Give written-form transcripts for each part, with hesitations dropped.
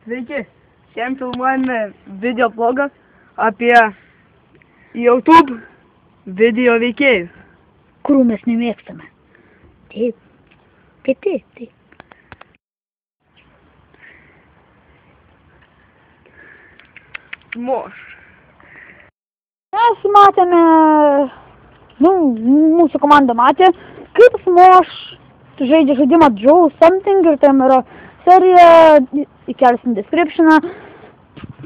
Sveiki, šiandien filmuojame video blogą apie YouTube video veikėjus, kurių mes nemėgstame. Taip. Smosh. Mes matėme, mūsų komanda matė, kaip Smosh žaidžia žaidimą Joe Something ir tam yra serija, įkelsim descriptioną,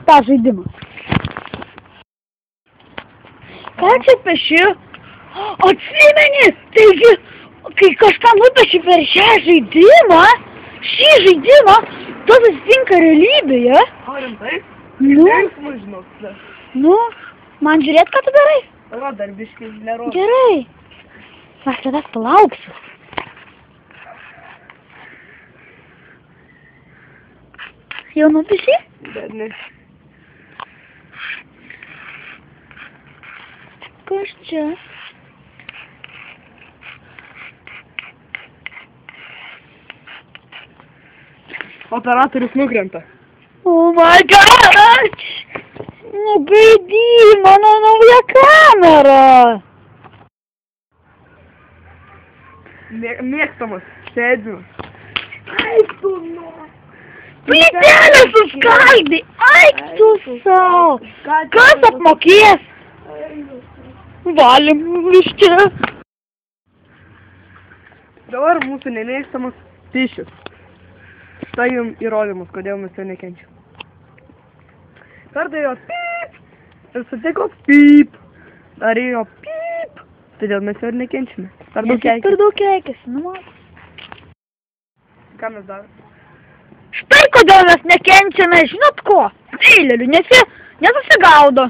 tą žaidimą. Ką čia peši? Atsimeni, taigi, kai kažką nupeši per šį žaidimą, tas atsitinka realybėje. O, rimtai? Nu, Žinok. nu, man žiūrėt, ką tu darai? O, dar biškis nerodo. Gerai. Aš tavęs palauksiu. Jau nupiši? Bet ne. Kas čia? Operatorius nukrenta. Oh my god! Nebaidį, mano nauja kamera! Mėgstamas, sėdžiu. Eik tu nuo! Plytelę suskaldai! Eik tu savo! Kas apmokės? Valim iš čia! Dabar mūsų nemėgstamas pišius. Tai jums įrodymus, kodėl mes jo nekenčiam. Perdėjo pyp ir sutiko pyp. Darėjo pyp. Todėl mes jo ir nekenčiame. Per daug keikėsi, nu matai. Ką mes darome? Štai kodėl mes nekenčiame, žinot ko? Feilerių, nesusigaudo.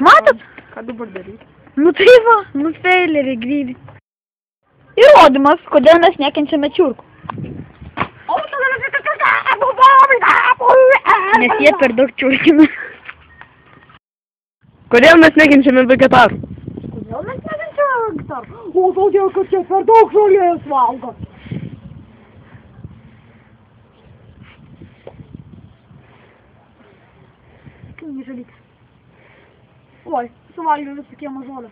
Matot? Ką dabar daryti? Nu tai va, feileriai grybi. Įrodymas, kodėl mes nekenčiame čiurkų. Nes jie per daug čiurkina. Kodėl mes nekenčiame vegetarų? Kodėl mes nekenčiame vegetarų? O todėl, kad čia per daug žolės valgo. Kaip nežalytis. Oi, suvalgiau visą kiemą žolę.